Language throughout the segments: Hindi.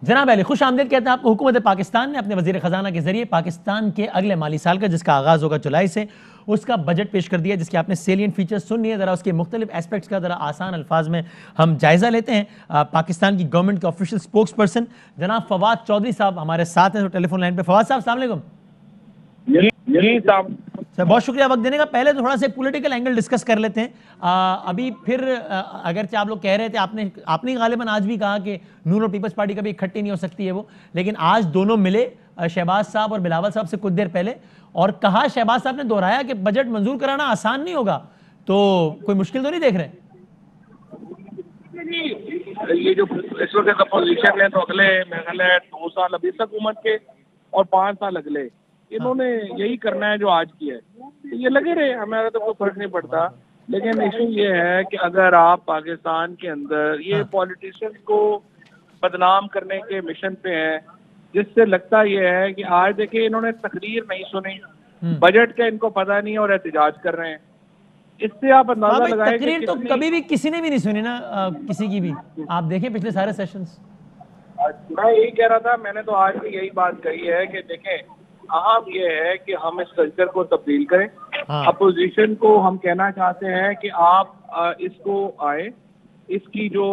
जनाब अली खुश आमदीद कहते हैं आपको। हुकूमत पाकिस्तान ने अपने वजीर ख़जाना के जरिए पाकिस्तान के अगले माली साल का, जिसका आगाज़ होगा जुलाई से, उसका बजट पेश कर दिया, जिसके आपने सेलियन फीचर्स सुन लिए। ज़रा उसके मुख्तलिफ एस्पेक्ट्स का ज़रा आसान अल्फाज में हम जायज़ा लेते हैं। पाकिस्तान की गवर्नमेंट के ऑफिशियल स्पोक्स पर्सन जनाब फवाद चौधरी साहब हमारे साथ हैं टेलीफोन लाइन पर। फवाद साहब अस्सलाम वालेकुम। जी साहब, सर बहुत शुक्रिया वक्त देने का। पहले तो थोड़ा सा पॉलिटिकल एंगल डिस्कस कर लेते हैं। अभी फिर अगर आप लोग कह रहे थे, आपने गालिबन आज भी कहा कि नून और पीपल्स पार्टी कभी इकट्ठी नहीं हो सकती है वो, लेकिन आज दोनों मिले, शहबाज साहब और बिलावल साहब से कुछ देर पहले, और कहा, शहबाज साहब ने दोहराया कि बजट मंजूर कराना आसान नहीं होगा। तो कोई मुश्किल तो नहीं देख रहे? ये जो इस वक्त अपोजिशन है तो अगले मेरे ख्याल है 2 साल अभी तक हुकूमत के और 5 साल अगले, इन्होंने यही करना है जो आज की है। ये लगे रहे, हमारा तो कोई फर्क नहीं पड़ता। लेकिन इशू ये है कि अगर आप पाकिस्तान के अंदर ये पॉलिटिशियंस को बदनाम करने के मिशन पे हैं, जिससे लगता ये है कि आज देखिए इन्होंने तकरीर नहीं सुनी, बजट का इनको पता नहीं और एहतजाज कर रहे हैं। इससे आप अंदाजा लगाएं कि तकरीर तो कभी भी किसी ने भी नहीं सुनी ना, किसी की भी। आप देखें पिछले सारे सेशंस। मैं यही कह रहा था, मैंने तो आज भी यही बात कही है कि देखें, अहम ये है कि हम इस कल्चर को तब्दील करें। अपोजिशन को हम कहना चाहते हैं कि आप इसको आए, इसकी जो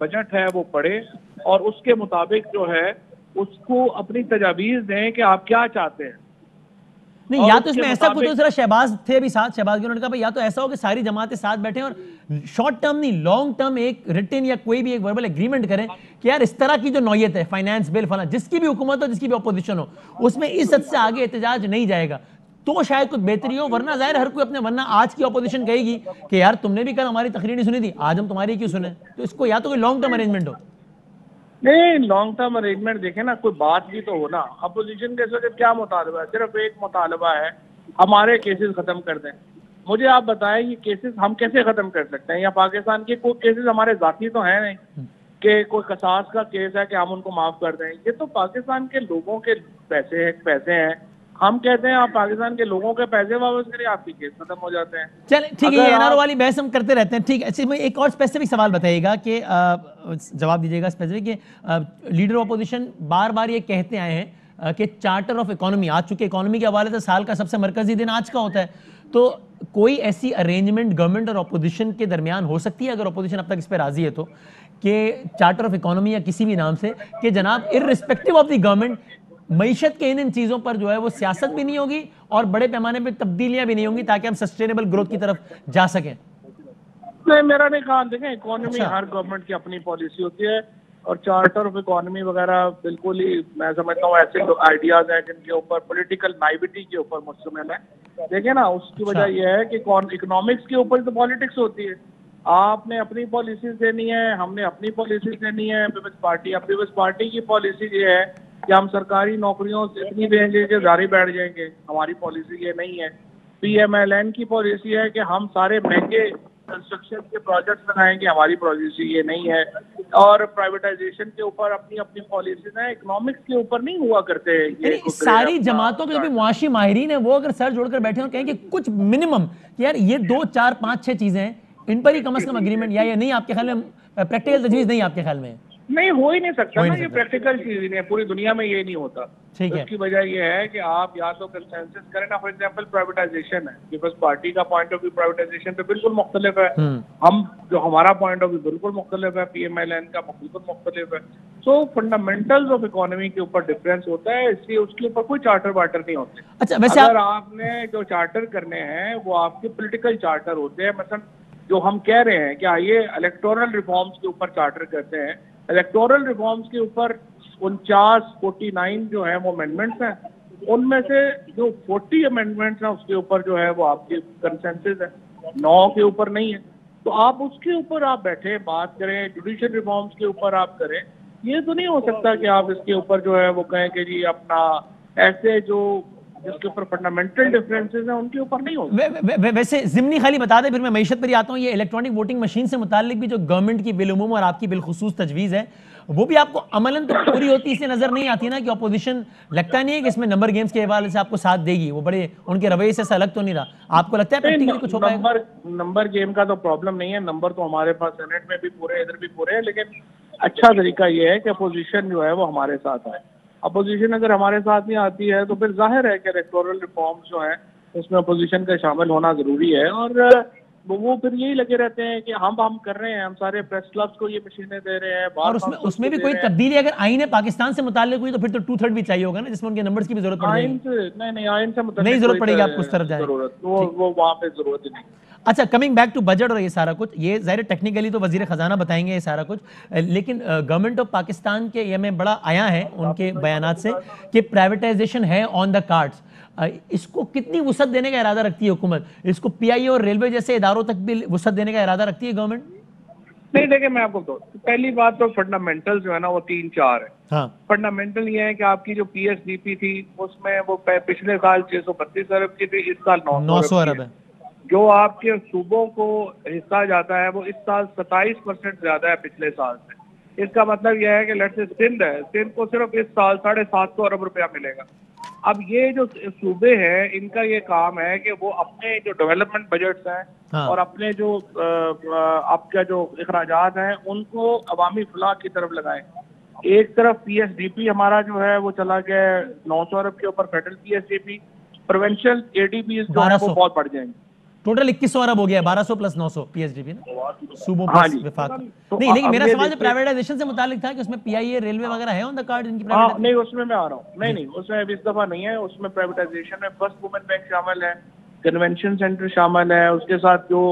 बजट है वो पढ़े और उसके मुताबिक जो है उसको अपनी तजावीज़ दें कि आप क्या चाहते हैं। नहीं, या तो इसमें ऐसा कुछ हो, शहबाज थे भी साथ, शहबाज के उन्होंने कहा भाई या तो ऐसा हो कि सारी जमातें साथ बैठे और शॉर्ट टर्म नहीं लॉन्ग टर्म एक रिटन या कोई भी एक वर्बल एग्रीमेंट करें कि यार इस तरह की जो नौयत है, फाइनेंस बिल फला, जिसकी भी हुकूमत हो, जिसकी भी अपोजिशन हो, उसमें इस हद से आगे एहतजाज नहीं जाएगा, तो शायद कुछ बेहतरी हो। वरना जाहिर हर कोई अपने, वरना आज की अपोजिशन कहेगी कि यार तुमने भी कल हमारी तकरीर नहीं सुनी थी, आज हम तुम्हारी क्यों सुने। तो इसको या तो कोई लॉन्ग टर्म अरेंजमेंट हो। नहीं, लॉन्ग टर्म अरेंजमेंट देखें ना, कोई बात भी तो हो ना। अपोजिशन के साथ क्या मुतालबा है? सिर्फ एक मुतालबा है, हमारे केसेस खत्म कर दें। मुझे आप बताएं ये केसेस हम कैसे खत्म कर सकते हैं? या पाकिस्तान के कोई केसेस हमारे जाती तो हैं नहीं कि कोई कसास का केस है कि हम उनको माफ कर दें। ये तो पाकिस्तान के लोगों के पैसे हैं। हम कहते हैं आप पाकिस्तान के लोगों के पैसे वापस करें, आपके केस खत्म हो जाते हैं। चले ठीक है, ये एनआरओ वाली बहस हम करते रहते हैं। ठीक है, अच्छा एक और स्पेसिफिक सवाल बताइएगा कि जवाब दीजिएगा स्पेसिफिक कि लीडर ऑपोजिशन बार बार ये कहते आए हैं कि चार्टर ऑफ इकोनॉमी, आज चूंकि इकोनॉमी के हवाले से साल का सबसे मरकजी दिन आज का होता है, तो कोई ऐसी अरेंजमेंट गवर्नमेंट और अपोजिशन के दरमियान हो सकती है, अगर अपोजिशन अब तक इस पर राजी है तो, कि चार्टर ऑफ इकोनॉमी या किसी भी नाम से, कि जनाब इर्रिस्पेक्टिव ऑफ द गवर्नमेंट मईशत के इन चीजों पर जो है वो सियासत भी नहीं होगी और बड़े पैमाने पर तब्दीलियां भी नहीं होंगी, ताकि हम सस्टेनेबल ग्रोथ की तरफ जा सकें। नहीं, मेरा नहीं कहा। देखें, इकोनॉमी हर गवर्नमेंट की अपनी पॉलिसी होती है और चार्टर ऑफ इकोनॉमी वगैरह बिल्कुल ही मैं समझता हूँ ऐसे आइडियाज हैं जिनके ऊपर पॉलिटिकल नाइविटी के ऊपर मुश्तमिल है। देखिए ना, उसकी वजह यह है कि इकोनॉमिक्स के ऊपर तो पॉलिटिक्स होती है। आपने अपनी पॉलिसीज देनी है, हमने अपनी पॉलिसीज देनी है। पीपल्स पार्टी की पॉलिसी ये है कि हम सरकारी नौकरियों से इतनी देंगे कि जारी बैठ जाएंगे, हमारी पॉलिसी ये नहीं है। PMLN की पॉलिसी है कि हम सारे महंगे कंस्ट्रक्शन के प्रोजेक्ट्स बनाएंगे, हमारी पॉलिसी ये नहीं है। और प्राइवेटाइजेशन के ऊपर अपनी अपनी पॉलिसीज हैं, इकोनॉमिक्स के ऊपर नहीं हुआ करते ये। सारी जमातों के जो भी मुआशी माहिरीन है वो अगर सर जोड़कर बैठे और कहें कि कुछ मिनिमम यार ये 2 4 5 6 चीजें हैं, इन पर ही कम से कम अग्रीमेंट, या ये नहीं आपके ख्याल में प्रैक्टिकल तजवीज नहीं आपके ख्याल में? नहीं, हो ही नहीं सकता ना, ये प्रैक्टिकल चीज नहीं है, पूरी दुनिया में ये नहीं होता। ठीक है, उसकी वजह ये है कि आप या तो कंसेंसस करें ना। फॉर एग्जांपल प्राइवेटाइजेशन है, पीपल्स पार्टी का पॉइंट ऑफ व्यू प्राइवेटाइजेशन पे बिल्कुल मुख्तलिफ है, हम जो हमारा पॉइंट ऑफ व्यू बिल्कुल मुख्तलिफ है, PMLN का बिल्कुल मुख्तलिफ है। सो फंडामेंटल्स ऑफ इकोनॉमी के ऊपर डिफरेंस होता है, इसलिए उसके ऊपर कोई चार्टर वार्टर नहीं होते। अच्छा, वैसे अगर आपने जो चार्टर करने हैं वो आपके पोलिटिकल चार्टर होते हैं। मतलब जो हम कह रहे हैं कि आइए इलेक्टोरल रिफॉर्म्स के ऊपर चार्टर करते हैं, इलेक्टोरल रिफॉर्म्स के ऊपर 49 जो है वो अमेंडमेंट्स हैं, उनमें से जो 40 अमेंडमेंट्स हैं उसके ऊपर जो है वो आपकी कंसेंसस है, 9 के ऊपर नहीं है। तो आप उसके ऊपर आप बैठे बात करें, जुडिशियल रिफॉर्म्स के ऊपर आप करें। ये तो नहीं हो सकता कि आप इसके ऊपर जो है वो कहें कि जी अपना ऐसे जो जिसके ऊपर फंडामेंटल डिफरेंसेस हैं उनके ऊपर नहीं होगा। वैसे जिमनी खाली बता दें, फिर मैं मईशत पर ही आता हूँ। ये इलेक्ट्रॉनिक वोटिंग मशीन से मुतालिक भी जो गवर्नमेंट की बिलउमूम और आपकी बिलखुसूस तजवीज़ है, वो भी आपको अमलन तो पूरी होती इसलिए नजर नहीं आती ना कि अपोजिशन, लगता नहीं है कि इसमें नंबर गेम्स के हवाले से आपको साथ देगी। वो बड़े उनके रवैये से ऐसा लग तो नहीं रहा, आपको लगता है प्रैक्टिकली कुछ हो पाएगा? नंबर गेम का तो प्रॉब्लम नहीं है, नंबर तो हमारे पास सेनेट में भी पूरे, इधर भी पूरे हैं, लेकिन अच्छा तरीका ये है कि अपोजिशन जो है वो हमारे साथ आए। अपोजिशन अगर हमारे साथ नहीं आती है तो फिर जाहिर है कि इलेक्टोरल रिफॉर्म्स जो है उसमें अपोजिशन का शामिल होना जरूरी है। और वो फिर यही लगे रहते हैं कि हम कर रहे हैं, हम सारे प्रेस क्लब्स को ये मशीनें दे रहे हैं, और उसमें भी कोई तब्दीली अगर आईन पाकिस्तान से मुताल्लिक हुई तो फिर तो 2/3 भी चाहिए होगा ना, जिसमें उनके नंबर्स की भी जरूरत पड़ेगी। नहीं, आइन से नहीं जरूरत पड़ेगी आपको उस तरफ जाने, वो वहाँ पे जरूरत ही नहीं। अच्छा, कमिंग बैक टू बजट और ये सारा कुछ, ये ज़ाहिर टेक्निकली तो वजीर खजाना बताएंगे ये सारा कुछ, लेकिन गवर्नमेंट ऑफ पाकिस्तान के ये में बड़ा आया है उनके बयानात से कि प्राइवेटाइजेशन है ऑन द कार्ड्स। इसको कितनी वुसअत देने का इरादा रखती है हुकूमत? इसको पीआईए और रेलवे जैसे इदारों तक भी वुसअत देने का इरादा रखती है गवर्नमेंट? नहीं, देखिए मैं आपको बताऊं, पहली बात तो फंडामेंटल जो है ना वो 3-4 है। हाँ, फंडामेंटल ये है कि आपकी जो पीएसडीपी थी उसमें वो पिछले साल 632 अरब की थी, इस साल 900 अरब है। जो आपके सूबों को हिस्सा जाता है वो इस साल 27% ज्यादा है पिछले साल से। इसका मतलब यह है कि लेट्स से सिंध है, सिंध को सिर्फ इस साल 750 अरब रुपया मिलेगा। अब ये जो सूबे हैं इनका ये काम है कि वो अपने जो डेवलपमेंट बजट्स हैं, हाँ, और अपने जो आपका जो अखराजात हैं उनको अवामी फलाह की तरफ लगाएं। एक तरफ पीएसडीपी हमारा जो है वो चला गया 900 अरब के ऊपर, फेडरल पीएसडीपी, प्रोविंशियल एडीबी जो है वो बहुत बढ़ जाएंगे। टोटल 2100 अरब हो गया, 1200 प्लस 900 पीएसडीपी ना, सूबों प्लस विफाक। तो नहीं, लेकिन मेरा सवाल जो प्राइवेटाइजेशन से मुतालिक था कि उसमें पीआईए रेलवे वगैरह है ऑन द कार्ड इनकी प्राइवेटाइजेशन? नहीं, उसमें मैं आ रहा हूँ। नहीं, उसमें इस दफा नहीं है। उसमें प्राइवेटाइजेशन में फर्स्ट वुमेन बैंक शामिल है, कन्वेंशन सेंटर शामिल है, उसके साथ जो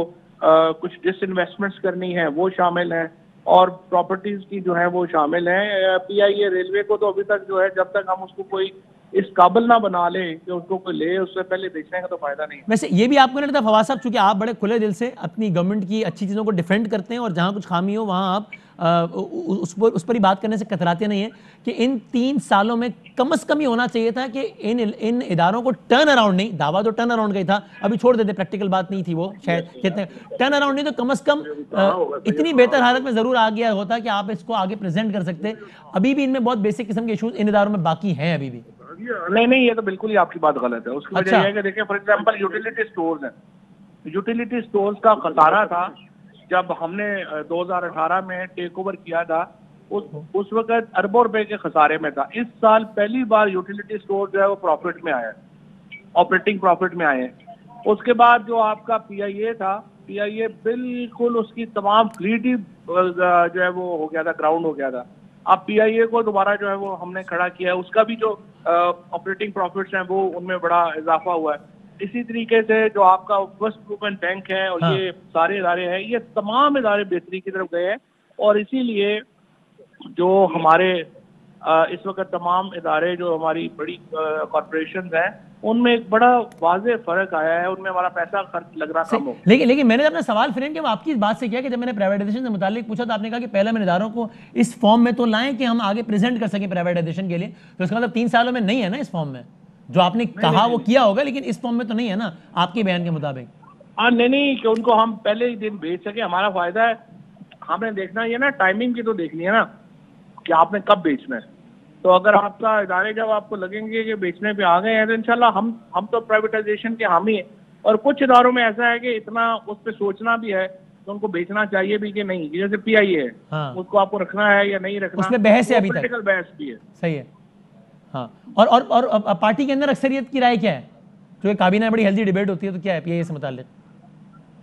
कुछ डिसइन्वेस्टमेंट्स करनी है वो शामिल है, और प्रॉपर्टीज की जो है वो शामिल है। पीआईए रेलवे को तो अभी तक जो है जब तक हम उसको कोई इस काबिल ना बना ले कि उसको कोई ले, उससे पहले बेचने का तो फायदा नहीं है। वैसे ये भी आपको नहीं लगता फवाद साहब, चूंकि आप बड़े खुले दिल से अपनी गवर्नमेंट की अच्छी चीज़ों को डिफेंड करते हैं और जहां कुछ खामी हो वहां आप उस पर ही बात करने से कतराते नहीं है, कि इन 3 सालों में कम से कम ही होना चाहिए था कि इन इदारों को टर्न अराउंड, नहीं दावा तो टर्न अराउंड का ही था, अभी छोड़ देते, प्रैक्टिकल बात नहीं थी वो, शायद कितने टर्न अराउंड नहीं तो कम से कम इतनी बेहतर हालत में जरूर आ गया होता कि आप इसको आगे प्रेजेंट कर सकते। अभी भी इनमें बहुत बेसिक किस्म के इशूज इन इदारों में बाकी हैं अभी भी। नहीं, ये तो बिल्कुल ही आपकी बात गलत है। उसकी वजह यह है कि देखिए फॉर एग्जांपल यूटिलिटी स्टोर्स हैं, यूटिलिटी स्टोर्स का खसारा था जब हमने 2018 में टेक ओवर किया था, उस वक्त अरबों रुपए के खसारे में था। इस साल पहली बार यूटिलिटी स्टोर जो है वो प्रॉफिट में आया है, ऑपरेटिंग प्रॉफिट में आए हैं। उसके बाद जो आपका पीआईए था, पीआईए बिल्कुल उसकी तमाम फ्लीट ही जो है वो हो गया था, ग्राउंड हो गया था। अब पीआईए को दोबारा जो है वो हमने खड़ा किया है, उसका भी जो ऑपरेटिंग प्रॉफिट्स हैं वो उनमें बड़ा इजाफा हुआ है। इसी तरीके से जो आपका फर्स्ट वुमेन बैंक है और हाँ, ये सारे इदारे हैं, ये तमाम इदारे बेहतरी की तरफ गए हैं। और इसीलिए जो हमारे इस वक्त तमाम इदारे जो हमारी बड़ी कॉर्पोरेशंस हैं उनमें एक बड़ा वाज़ेह फर्क आया है, उनमें हमारा पैसा खर्च लग रहा कम हो। लेकिन मैंने अपना सवाल फ्रेम किया आपकी इस बात से किया कि जब मैंने प्राइवेटाइजेशन से मुतालिक पूछा तो आपने कहा कि पहले मैंने इदारों को इस फॉर्म में तो लाएं कि हम आगे प्रेजेंट कर सकें प्राइवेटाइजेशन के लिए। तो इसका मतलब 3 सालों में नहीं है ना इस फॉर्म में, जो आपने कहा वो किया होगा, लेकिन इस फॉर्म में तो नहीं है ना आपके बयान के मुताबिक। नहीं, कि उनको हम पहले ही दिन बेच सके, हमारा फायदा है। हमने देखना ये ना, टाइमिंग की तो देखनी है ना कि आपने कब बेचना है। तो अगर आपका इदारे जब आपको लगेंगे कि बेचने पे आ गए हैं तो इंशाल्लाह हम तो प्राइवेटाइजेशन के हामी हैं। और कुछ इदारों में ऐसा है कि इतना उस पर सोचना भी है तो उनको बेचना चाहिए भी कि नहीं, जैसे पीआईए है, हाँ, उसको आपको रखना है या नहीं रखना, उसमें बहस है, अभी तक पॉलिटिकल बहस भी है। सही है, हाँ। और पार्टी के अंदर अक्सरियत की राय क्या है? जो एक काबीना में बड़ी हेल्दी डिबेट होती है, तो क्या है पीआईए से मुताल्लिक?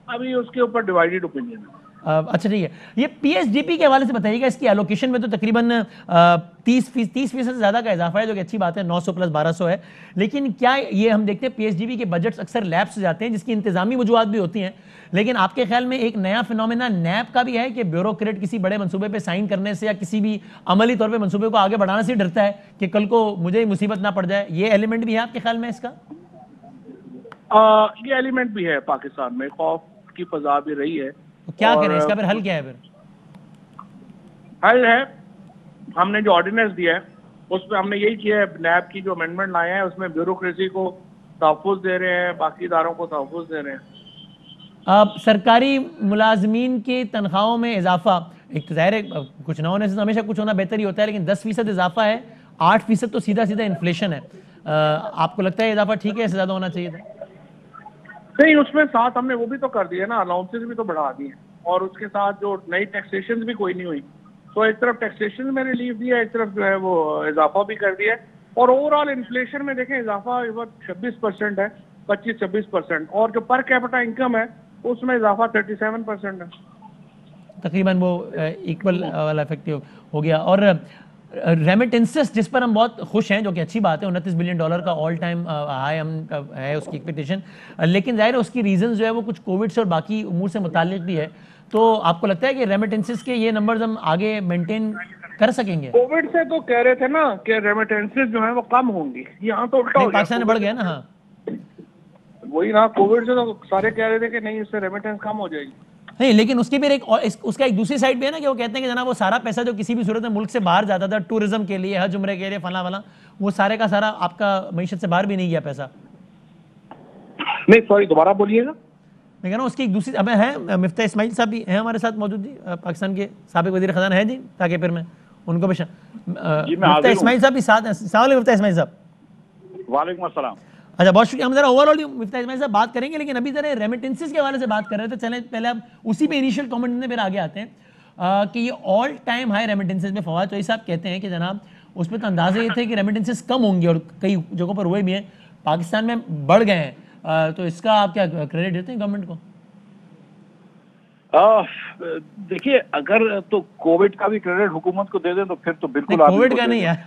अभी उसके ऊपर डिवाइडेड ओपिनियन है। अच्छा ठीक है, ये पीएसडीपी के हवाले से बताइएगा। इसकी एलोकेशन में तो तकरीबन 30% से ज़्यादा का इजाफा है, जो कि अच्छी बात है, 900 प्लस 1200 है। लेकिन क्या ये हम देखते हैं पीएसडीपी के बजट्स अक्सर लैप्स हो जाते हैं, जिसकी इंतजामी वजूहात भी होती हैं। लेकिन आपके ख्याल में एक नया फिनोमेना नैप का भी है कि ब्यूरोक्रेट किसी बड़े मनसूबे पर साइन करने से या किसी भी अमली तौर पर मनसूबे को आगे बढ़ाने से डरता है कि कल को मुझे मुसीबत ना पड़ जाए? ये एलिमेंट भी है आपके ख्याल में इसका? ये एलिमेंट भी है, पाकिस्तान में खौफ की फजा भी रही है। तो क्या करें इसका हल क्या है? फिर हल है, हमने जो ऑर्डिनेंस दिया है उसमें हमने यही किया है, नैब की जो अमेंडमेंट लाए हैं उसमें ब्यूरोक्रेसी को तहफ़्फ़ुज़ दे रहे हैं, बाकी इदारों को तहफ़्फ़ुज़ दे रहे हैं। अब सरकारी मुलाजमीन की तनख्वाहों में इजाफा, एक तो ज़ाहिर है कुछ ना होने से तो हमेशा कुछ होना बेहतर ही होता है, लेकिन 10% इजाफा है, 8% तो सीधा सीधा इन्फ्लेशन है। आपको लगता है इजाफा ठीक है, इससे ज़्यादा होना चाहिए था? नहीं, उसमें साथ हमने वो भी तो कर दिए ना, अलाउंसेस भी तो बढ़ा दिए, और उसके साथ जो नई टैक्सेशन भी कोई नहीं हुई, तो एक तरफ टैक्सेशन में रिलीफ दिया, एक तरफ जो है वो इजाफा भी कर दिया है। और ओवरऑल इन्फ्लेशन में देखें इजाफा इस वक्त 26% है, 25-26%, और जो पर कैपिटा इनकम है उसमें इजाफा 37% है। तकरीबन वो इक्वल वाला इफेक्टिव हो गया। और रेमिटेंसेस जिस पर हम बहुत खुश हैं, जो कि अच्छी बात है, $29 बिलियन का ऑल टाइम हाई हम है उसकी एक्सपेक्टेशन, लेकिन जाहिर है उसकी रीजन जो है वो कुछ कोविड से और बाकी उमूर से मुतालिक भी है। तो आपको लगता है कि रेमिटेंसेस के ये नंबर्स हम आगे मेंटेन कर सकेंगे? कोविड से तो कह रहे थे ना कि रेमिटेंसेस जो है वो कम होंगी, यहाँ तो उल्टा हो गया, पाकिस्तान में बढ़ गया ना। हाँ, वही ना, कोविड से तो सारे कह रहे थे कि नहीं, इससे रेमिटेंस कम हो जाएगी। नहीं, लेकिन उसकी फिर उसका एक दूसरी साइड भी है ना, कि वो कहते हैं कि जनाब वो सारा पैसा जो किसी भी सूरत में मुल्क से बाहर जाता था टूरिज्म के लिए, हज उम्रे के लिए, फला फला, वो सारे का सारा आपका मईशत से बाहर भी नहीं गया पैसा। नहीं, सॉरी, दोबारा बोलिएगा। मैं कह रहा हूँ उसकी एक दूसरी, अब है मिफ्ता इस्माइल साहब भी हैं हमारे साथ मौजूद जी, पाकिस्तान के साबिक वज़ीर ख़ज़ाना है जी, ताकि फिर मैं उनको भी मिफ्ता इस्माइल साहब भी साथ हैं। अस्सलाम वालेकुम मिफ्ता इस्माइल साहब। वालेकुम अस्सलाम। अच्छा, बहुत शुक्रिया। हम जरा ओवरऑल मिफ्ता इस्माइल साहब बात करेंगे, लेकिन अभी जरा रेमिटेंसेस के हवाले से बात कर रहे थे, चलें पहले अब उसी पे इनिशियल कमेंट में फिर आगे आते हैं कि ये ऑल टाइम हाई रेमिटेंसेस में फवाद चौधरी साहब कहते हैं कि जनाब उसमें तो अंदाजे ये थे कि रेमिटेंसेस कम होंगे, और कई जगहों पर हुए भी हैं, पाकिस्तान में बढ़ गए हैं। तो इसका आप क्या क्रेडिट देते हैं गवर्नमेंट को? देखिए, अगर तो कोविड का भी क्रेडिट हुकूमत को दे दें तो फिर तो बिल्कुल कोविड का नहीं है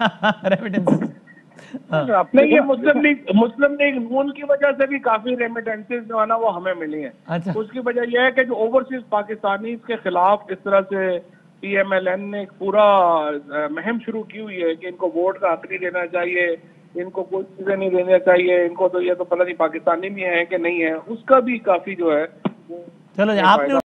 रेमिटेंसेस। नहीं, ये मुस्लिम लीग नून की वजह से भी काफी रेमिटेंसेस जो है ना वो हमें मिली हैं। अच्छा, उसकी वजह यह है कि जो ओवरसीज पाकिस्तानी के खिलाफ इस तरह से PMLN ने एक पूरा मुहिम शुरू की हुई है कि इनको वोट का हक नहीं देना चाहिए, इनको कोई चीजें नहीं देना चाहिए, इनको तो ये तो पता नहीं पाकिस्तानी भी है कि नहीं है, उसका भी काफी जो है चलो आपने